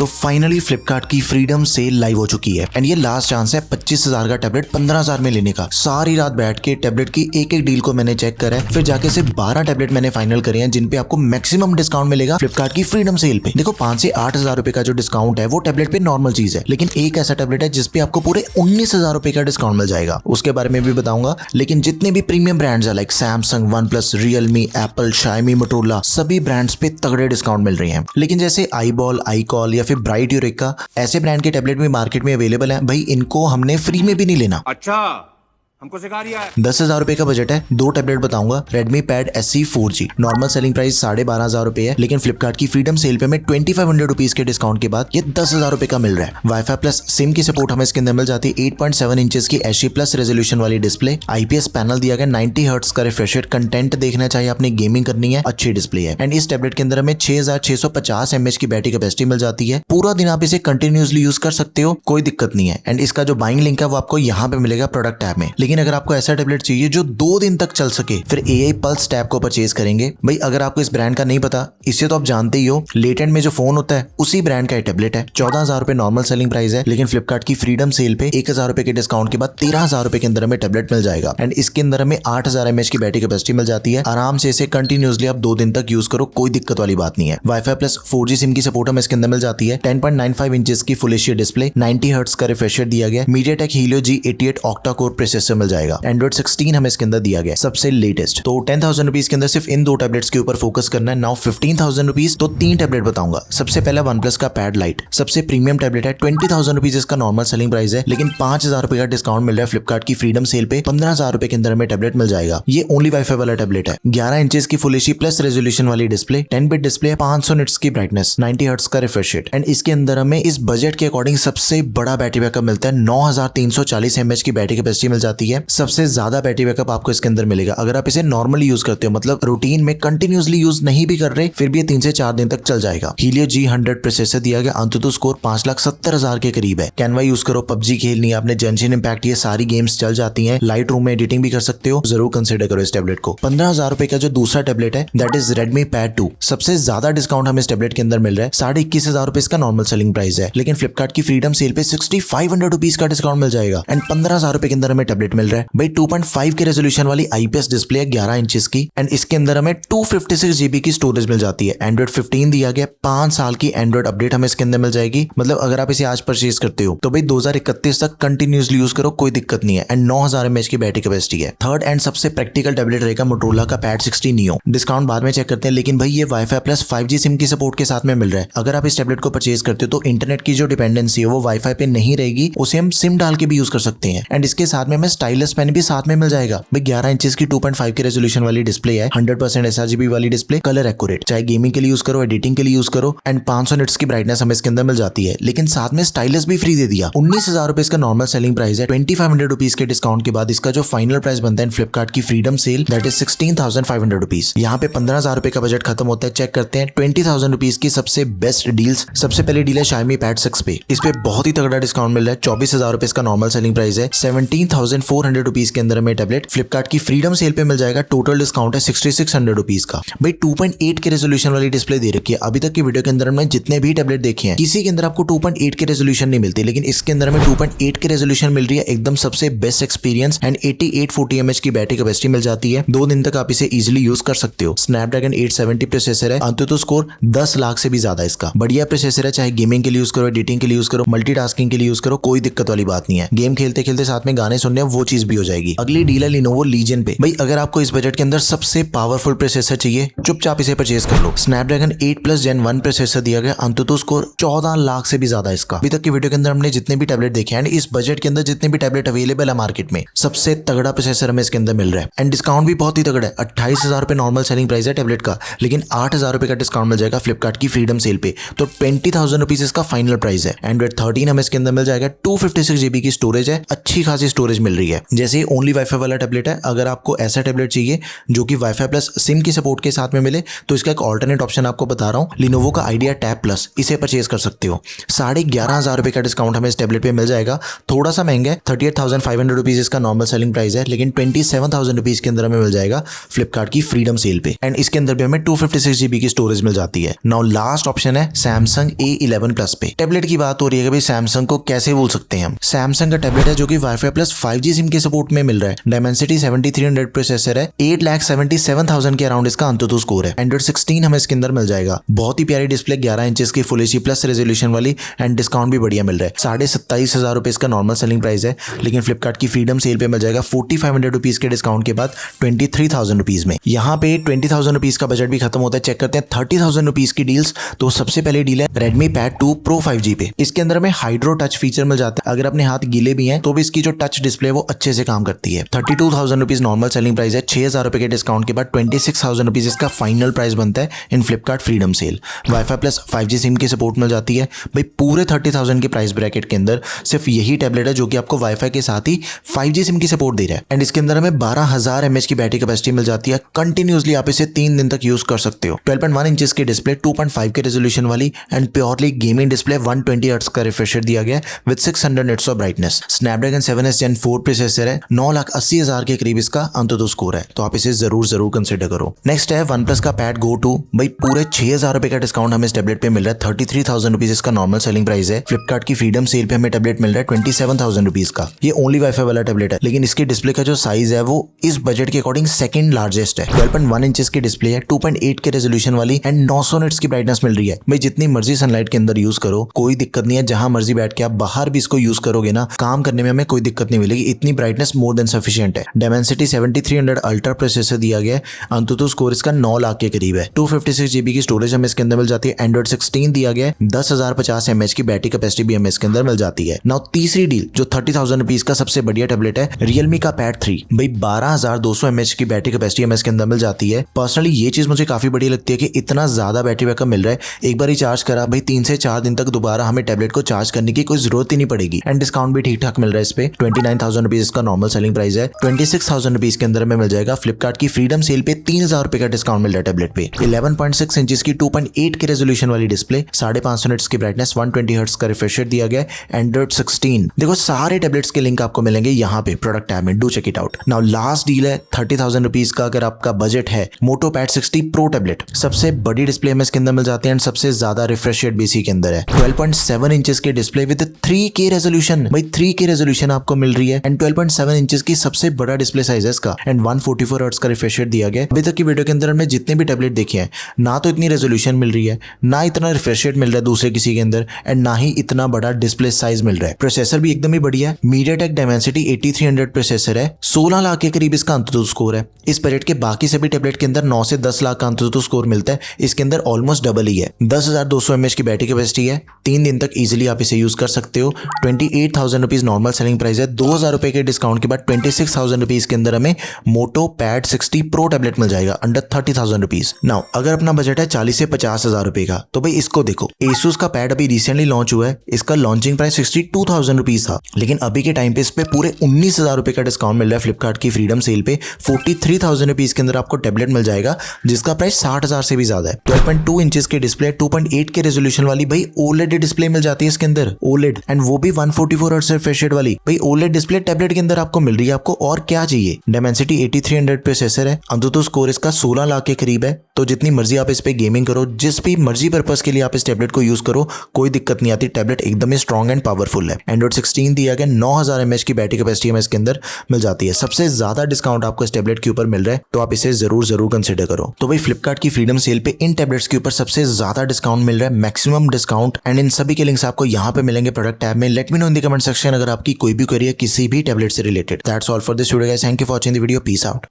तो फाइनली फ्लिपकार्ट की freedom cell live हो चुकी है एंड ये लास्ट चांस है 25,000 का टैबलेट 15,000 में लेने का। सारी रात बैठ के टैबलेट की एक एक डील को मैंने चेक करा है, फिर जाके सिर्फ 12 टैबलेट मैंने फाइनल करे हैं जिन पे आपको मैक्सिमम डिस्काउंट मिलेगा फ्लिपकार्ट की फ्रीडम सेल पे। देखो 5 से 8,000 रुपए का जो डिस्काउंट है वो टैबलेट पे नॉर्मल चीज है, लेकिन एक ऐसा टैबलेट है जिसपे आपको पूरे 19,000 रुपए का डिस्काउंट मिल जाएगा, उसके बारे में भी बताऊंगा। लेकिन जितने भी प्रीमियम ब्रांड्स है like Samsung, OnePlus, Realme, Apple, Xiaomi, Motorola, सभी ब्रांड्स पे तगड़े डिस्काउंट मिल रहे हैं। लेकिन जैसे आईबॉल, आईकॉल या फिर ब्राइट यूरेका ऐसे ब्रांड के टैबलेट भी मार्केट में अवेलेबल है। भाई इनको हमने फ्री में भी नहीं लेना। अच्छा हमको सिखा रिया है। 10,000 रुपए का बजट है, 2 टैबलेट बताऊंगा। Redmi pad SE 4G normal selling price 12,500 रुपए है, लेकिन फ्लिपकार्ट की फ्रीडम सेल पे में 2500 रुपीज के डिस्काउंट के बाद ये 10,000 रुपए का मिल रहा है। वाईफाई प्लस सिम की सपोर्ट हमें इसके अंदर मिल जाती है। 8.7 इंचेस की HD प्लस रेजोल्यूशन वाली डिस्प्ले, IPS पैनल दिया गया, 90 हर्ट्ज का रिफ्रेश रेट। कंटेंट देखना चाहिए आपने, गेमिंग करनी है, अच्छी डिस्प्ले है। एंड इस टैबलेट के अंदर हमें 6650 mAh की बैटरी कैपेसिटी मिल जाती है। पूरा दिन आप इसे कंटिन्यूसली यूज कर सकते हो, कोई दिक्कत नहीं है। एंड इसका जो बाइंग लिंक है वो आपको यहाँ पे मिलेगा प्रोडक्ट टैब में। लेकिन अगर आपको ऐसा टैबलेट चाहिए जो 2 दिन तक चल सके, फिर AI पल्स टैब को परचेज करेंगे। भाई अगर आपको इस ब्रांड का नहीं पता, इससे तो आप जानते ही हो, लेटेंट में जो फोन होता है उसी ब्रांड का टैबलेट है। 14,000 रुपए नॉर्मल सेलिंग प्राइस है, लेकिन फ्लिपकार्ट की फ्रीडम सेल पे 1,000 रुपए के डिस्काउंट के बाद 13,000 रुपए के अंदर हमें टैबलेट मिल जाएगा। एंड इसके अंदर हमें 8,000 mAh की बैटरी कैपेसिटी मिल जाती है। आराम से इसे कंटिन्यूसली आप 2 दिन तक यूज करो, कोई दिक्कत वाली बात नहीं है। वाईफाई प्लस 4G सिम की सपोर्ट हमें इसके अंदर मिल जाती है। 10.95 इंचेस की फुल एचडी डिस्प्ले, 90 हर्ट्ज का रिफ्रेश रेट दिया गया। MediaTek Helio G88 octa core processor मिल जाएगा। एंड्रॉइड 16 हमें इसके अंदर दिया गया, सबसे लेटेस्ट। तो 10,000 रुपीज के अंदर सिर्फ इन 2 टैबलेट्स के ऊपर फोकस करना है। नाउ 15,000 रुपीज तो 3 टैबलेट बताऊंगा। सबसे पहला वन प्लस का पैड लाइट, सबसे प्रीमियम टैबलेट है। 20,000 रुपीज इसका नॉर्मल सेलिंग प्राइस है, लेकिन 5,000 रुपए का डिस्काउंट मिल रहा है फ्लिपकार्ट की फ्रीडम सेल पे। 15,000 रुपए के अंदर हमें टैबलेट मिल जाएगा। ये ओनली वाईफाई वाला टैबलेट है। 11 इंचेस की फुल एचडी प्लस रेजोल्यूशन वाली डिस्प्ले, 10 बिट डिस्प्ले, 500 निट्स की ब्राइटनेस, 90 हर्ट्ज का रिफ्रेश रेट। एंड इसके अंदर हमें इस बजट के अकॉर्डिंग सबसे बड़ा बैटरी बैकअप मिलता है। 9,340 mAh की बैटरी कैपेसिटी मिल जाती है। सबसे ज्यादा बैटरी बैकअप आपको इसके अंदर मिलेगा। अगर आप इसे नॉर्मली यूज करते हो, मतलब रूटीन में कंटिन्यूसली यूज नहीं भी कर रहे, फिर भी ये 3 से 4 दिन तक चल जाएगा। Helio G100 प्रोसेसर दिया गया। अंतुतु स्कोर 5,70,000 के करीब है। कैनवा यूज करो, पबजी खेलनी है आपने, जेंशिन इम्पैक्ट, ये सारी गेम्स चल जाती हैं। लाइट रूम में एडिटिंग भी कर सकते हो, जरूर कंसिडर करो इस टैबलेट को। 15,000 रुपए का जो दूसरा टैबलेट है दैट इज Redmi Pad 2। सबसे ज्यादा डिस्काउंट हमें इस टैबलेट के अंदर मिल रहा है। 21,500 रुपए इसका नॉर्मल सेलिंग प्राइस है, लेकिन फ्लिपकार्ट की फ्रीडम सेल पे 6,500 रुपीज का डिस्काउंट मिल जाएगा। एंड 15,000 रुपए के अंदर हमें टैबलेट मिल रहा है। भाई 2.5 के रेजोल्यूशन वाली IPS डिस्प्ले है, 11 इंचेस की। एंड इसके अंदर हमें 256 GB की स्टोरेज मिल जाती है। एंड्रॉइड 15 दिया गया, 5 साल की एंड्रॉइड अपडेट हमें इसके अंदर मिल जाएगी। मतलब अगर आप इसे आज परचेज करते हो तो भाई 2031 तक कंटिन्यूसली यूज करो, कोई दिक्कत नहीं है। एंड 9,000 mAh की बैटरी कैपेसिटी है। थर्ड एंड सबसे प्रैक्टिकल टैबलेट रहेगा मोटोरोला का पैड 60 Neo। डिस्काउंट बाद में चेक करते हैं, लेकिन भाई ये वाईफाई प्लस 5G सिम की सपोर्ट के साथ में मिल रहा है। अगर आप इस टैबलेट को परचेज करते हो तो इंटरनेट की जो डिपेंडेंसी है वो वाईफाई पे नहीं रहेगी, उसे हम सिम डाल के भी यूज कर सकते हैं। एंड इसके साथ में हमें स्टाइलस पेन भी साथ में मिल जाएगा। भाई 11 इंचेस की 2.5 की रेजोल्यूशन वाली डिस्प्ले है, 100% sRGB वाली डिस्प्ले, कलर एक्यूरेट, चाहे गेमिंग के लिए यूज करो, एडिटिंग के लिए यूज करो। एंड 500 निट्स की ब्राइटनेस हमें इसके अंदर मिल जाती है, लेकिन साथ में स्टाइलस भी फ्री दे दिया। 19,000 रुपए इसका नॉर्मल सेलिंग प्राइस है। 2500 रुपीज के डिस्काउंट के बाद इसका जो फाइनल प्राइस बनता है फ्लिपकार्ट की freedom cell that is 16,500 rupees. यहाँ पे 15,000 रुपए का बजट खत्म होता है। चेक करते हैं 20,000 रुपीज की सबसे बेस्ट डील्स। सबसे पहले डील है Xiaomi Pad 6 पे। इस पे बहुत ही तगड़ा डिस्काउंट मिल रहा है। 24,000 रुपए इसका नॉर्मल सेलिंग प्राइस है। 17,400 रुपीज के अंदर हमें टैबलेट फ्लिपकार्ट की फ्रीडम सेल पे मिल जाएगा। टोटल डिस्काउंट है 6,600 रुपीज का। भाई 2.8 के रेजोल्यूशन वाली डिस्प्ले दे रखी है। अभी तक की वीडियो के अंदर हमने जितने भी टैबलेट देखे हैं किसी के अंदर आपको 2.8 के रेजोल्यूशन नहीं मिलती, लेकिन इसके अंदर हमें 2.8 के रेजोल्यूशन मिल रही है। एकदम सबसे बेस्ट एक्सपीरियंस। एंड 8840 mAh की बैटरी कैपेसिटी मिल जाती है। 2 दिन तक आप इसे इजीली यूज कर सकते हो। स्नैपड्रैगन 870 प्रोसेसर है। अंतुतु स्कोर 10 लाख से भी ज्यादा इसका। बढ़िया प्रोसेसर है, चाहे गेमिंग के लिए यूज करो, एडिटिंग के लिए यूज करो, मल्टीटास्किंग के लिए यूज करो, कोई दिक्कत वाली बात नहीं है। गेम खेलते खेलते साथ में गाने सुनने वो चीज भी हो जाएगी। अगली डील है Lenovo Legion पे। भाई अगर आपको इस बजट के अंदर सबसे पावरफुल प्रोसेसर चाहिए, चुपचाप इसे परचेज कर लो। स्नैपड्रैगन 8+ Gen 1 प्रोसेसर दिया गया। अंतुतु स्कोर 14 लाख से भी ज्यादा इसका। अभी तक की वीडियो के अंदर हमने जितने भी टैबलेट देखे हैं, इस बजट के अंदर जितने भी टैबलेट अवेलेबल है मार्केट में, सबसे तगड़ा प्रोसेसर हमें इसके अंदर मिल रहा है। एंड डिस्काउंट भी बहुत ही तगड़ा है। 28,000 रुपए नॉर्मल सेलिंग प्राइस है टैबलेट का, लेकिन 8,000 रुपए का डिस्काउंट मिल जाएगा फ्लिपकार्ट की फ्रीडम सेल पे। तो 20,000 रुपीज इसका फाइनल प्राइस है। एंड्रॉइड 13 हमें इसके अंदर मिल जाएगा। 256 GB की स्टोरेज है, अच्छी खासी स्टोरेज मिल रही है। है। जैसे ओनली वाईफाई वाला टैबलेट है, अगर आपको ऐसा टैबलेट चाहिए जो कि वाईफाई प्लस सिम की सपोर्ट के साथ में मिले तो इसका एक ऑल्टरनेट ऑप्शन आपको बता रहा हूँ, लिनोवो का आइडिया टैब प्लस, इसे परचेज कर सकते हो। 11,500 रुपए का डिस्काउंट हमें इस टैबलेट पे मिल जाएगा। थोड़ा सा महंगा है, 38,500 रुपीज इसका नॉर्मल सेलिंग प्राइस है, लेकिन 27,000 रुपीज के अंदर हमें मिल जाएगा फ्लिपकार्ट की फ्रीडम सेल पे। एंड इसके अंदर भी हमें 256 GB की स्टोरेज मिल जाती है। नाउ लास्ट ऑप्शन है सैमसंग A11 प्लस पे। टैबलेट की बात हो रही है कि भाई सैमसंग को कैसे भूल सकते हैं हम। सैमसंग का टैबलेट है जो कि वाईफाई प्लस 5G सिम के सपोर्ट में मिल रहा है। डायमेंसिटी 7300 प्रोसेसर है, 8,77,000 के अराउंड इसका अंतुतु स्कोर है। एंड्रॉइड 16 हमें इसके अंदर मिल जाएगा। बहुत ही प्यारी डिस्प्ले, 11 इंचेस की फुल एचडी प्लस रेजोल्यूशन वाली, एंड डिस्काउंट भी बढ़िया मिल रहा है। 27,500 रुपए इसका नॉर्मल सेलिंग प्राइस है, लेकिन फ्लिपकार्ट की फ्रीडम सेल पे मिल जाएगा 4500 रुपीज के डिस्काउंट के बाद 23,000 रुपीज में। यहाँ पे 20,000 रुपीज का बजट भी खत्म होता है। चेक करते हैं 30,000 रुपीज की डील्स। तो सबसे पहले डील है Redmi Pad 2 Pro 5G पे। इसके अंदर हमें हाइड्रो टच फीचर मिल जाता है। अगर अपने हाथ गीले भी हैं तो भी इसकी जो टच डिस्प्ले वो अच्छे से काम करती है। 32,000 रुपीज नॉर्मल सेलिंग प्राइस है। 6,000 रुपए के डिस्काउंट के बाद 26,000 रुपीज इसका फाइनल प्राइस बनता है in Flipkart freedom sale. WiFi plus 5G SIM की सपोर्ट मिल जाती है। भाई पूरे 30,000 के प्राइस ब्रैकेट के अंदर सिर्फ यही टैबलेट है जो कि आपको वाईफाई के साथ ही 5G सिम की सपोर्ट दे रहा है। एंड इसके अंदर हमें 12,000 mAh की बैटरी कैपेसिटी मिल जाती है। कंटिन्यूसली आप इसे 3 दिन तक यूज कर सकते हो। 12.1 इंचेस की डिस्प्ले, 2.5 के रेजोल्यूशन वाली, and purely gaming display. 120 hertz का रिफ्रेश रेट दिया गया है with 600 nits of brightness. Snapdragon 7S Gen 4 processor है। 9,80,000 के करीब इसका अंतुतु स्कोर है, तो आप इसे जरूर कंसिडर करो। नेक्स्ट है OnePlus का Pad Go 2। भाई पूरे 6,000 रुपए का डिस्काउंट हमें इस टैबलेट पे मिल रहा है। 33,000 रुपीज इसका नॉर्मल सेलिंग प्राइस है। फ्लिपकार्ट की फ्रीडम सेल पे हमें टैबलेट मिल रहा है 27,000 रुपीज का। ये ओनली वाईफाई वाला टैबलेट है, लेकिन इसके डिस्प्ले का जो साइज है वो इस बजट के अकॉर्डिंग सेकंड लार्जेस्ट है। 12.1 इंचेस की डिस्प्ले है, 2.8 के रेजोल्यूशन वाली, एंड 900 निट्स की ब्राइटनेस मिल रही है। भाई जितनी मर्जी सनलाइट के अंदर यूज करो, कोई दिक्कत नहीं है। जहां मर्जी बैठ के आप बाहर भी इसको यूज करोगे ना, काम करने में हमें कोई दिक्कत नहीं मिलेगी। इतनी ब्राइटनेस मोर देन सफिशिएंट है। डायमेंसिटी 7300 अल्ट्रा प्रोसेसर दिया गया है। अंतुतु स्कोर इसका 9 लाख के करीब है। 256 GB की स्टोरेज हमें इसके अंदर मिल जाती है। एंड्रॉइड 16 दिया गया है। 10,050 mAh की बैटरी कैपेसिटी भी हमें इसके अंदर मिल जाती है। नाउ तीसरी डील जो 30,000 रुपीज का सबसे बढ़िया टैबलेट है, Realme का Pad 3। भाई 12,200 mAh की बैटरी कैपेसिटी हमें इसके अंदर मिल जाती है। पर्सनली ये चीज मुझे काफी बढ़िया लगती है कि इतना ज्यादा बैटरी बैकअप मिल रहा है। एक बार ही चार्ज करा भाई 3 से 4 दिन तक दोबारा हमें टैबलेट को चार्ज करने की कोई जरूरत ही नहीं पड़ेगी। एंड डिस्काउंट भी ठीक ठाक मिल रहा है इस पे। 29,000 रुपीज इसका नॉर्मल सेलिंग प्राइस है। 26,000 रुपीज के अंदर हमें मिल जाएगा फ्लिपकार्ट की फ्रीडम सेल पे 3,000 रुपए का डिस्काउंट मिल रहा है टैबलेट पे। 11.6 इंचेस की 2.8 के रेजोल्यूशन वाली डिस्प्ले, 550 निट्स की ब्राइटनेस, 120 हर्ट्ज का रिफ्रेश रेट दिया गया है। एंड्रॉइड 16। देखो सारे टैबलेट्स के लिंक आपको मिलेंगे यहाँ पे प्रोडक्ट टैब में, do check it out. Now last deal है 30,000 रुपीज का अगर आपका बजट है, मोटो पैड 60 प्रो टैबलेट। सबसे बड़ी डिस्प्ले हमें इसके अंदर मिल जाती है एंड सबसे ज्यादा रिफ्रेश रेट भी इसी के अंदर है। 12.7 इंचेस के डिस्प्ले विद 3K रेजोल्यूशन। भाई 3K रेजोल्यूशन आपको मिल रही है। एंड 12.7 इंचेस की सबसे बड़ा डिस्प्ले साइज है इसका। एंड 144 हर्ट्ज का रिफ्रेश रेट दिया गया है। अभी तक की वीडियो के अंदर हमने जितने भी टैबलेट देखे हैं, ना तो इतनी रेजोल्यूशन मिल रही है, ना इतना रिफ्रेश रेट मिल रहा है दूसरे किसी के अंदर, एंड ना ही इतना बड़ा डिस्प्ले साइज मिल रहा है। प्रोसेसर भी एकदम ही बढ़िया है। MediaTek Dimensity 8300 प्रोसेसर है। 16 लाख के करीब इसका अंतुतु स्कोर है। इस बजट के बाकी सभी टैबलेट के अंदर 9 से 10 लाख का अंतुतु स्कोर मिलता है। इसके अंदर ऑलमोस्ट डबल ही है। 10,200 mAh की बैटरी कैपेसिटी है। 3 दिन तक इजीली आप इसे यूज कर सकते हो। 28,000 रुपीज नॉर्मल सेलिंग प्राइस है। 2,000 रुपए के डिस्काउंट के बाद 26,000 रुपीज के अंदर हमें मोटो पैड 60 प्रो टैबलेट मिल जाएगा अंडर 30,000 रुपीज। नाउ अगर अपना बजट है 40 से 50,000 रुपए का, तो भाई इसको देखो। Asus का पैड अभी रिसेंटली लॉन्च हुआ है। इसका लॉन्चिंग प्राइस 62,000 रुपीज था, लेकिन अभी के टाइम पे इस पे पूरे 19,000 रुपए का डिस्काउंट मिल रहा है फ्लिपकार्ट की फ्रीडम सेल पे। 43,000 रुपीज के अंदर आपको टैबलेट मिल जाएगा, जिसका प्राइस 60,000 से भी ज्यादा है। 12.2 इंचेस की डिस्प्ले, 2.8 के रेजोल्यूशन वाली। भाई OLED डिस्प्ले मिल जाती है इसके अंदर, OLED, एंड वो भी 144 हर्ट्ज रिफ्रेश रेट वाली। भाई OLED डिस्प्ले टैबलेट के अंदर आपको मिल रही है, आपको और क्या चाहिए। Dimensity 8300 प्रोसेसर है। अंतुतु स्कोर इसका 16 लाख के करीब है। तो जितनी मर्जी आप इस पे गेमिंग करो, जिस भी मर्जी पर्पस के लिए आप इस टैबलेट को यूज करो, कोई दिक्कत नहीं आती। टैबलेट एकदम ही स्ट्रॉन्ग एंड पावरफुल है। एंड्रॉइड 16 दिया गया। 9,000 mAh की बैटरी कैपेसिटी हमें इसके अंदर मिल जाती है। सबसे ज्यादा डिस्काउंट आपको इस टैबलेट के ऊपर मिल रहा है, तो आप इसे जरूर कंसिडर करो। तो भाई फ्लिपकार्ट की फ्रीडम सेल पे इन टैबलेट्स के ऊपर सबसे ज्यादा डिस्काउंट मिल रहा है, मैक्सिमम डिस्काउंट। एंड इन सभी के लिंक्स आपको यहाँ पे मिलेंगे प्रोडक्ट टैब में। Let me know in the comment section अगर आपकी कोई भी क्वेरी है किसी भी टैबलेट से related. That's all for this video guys. Thank you for watching the video. Peace out.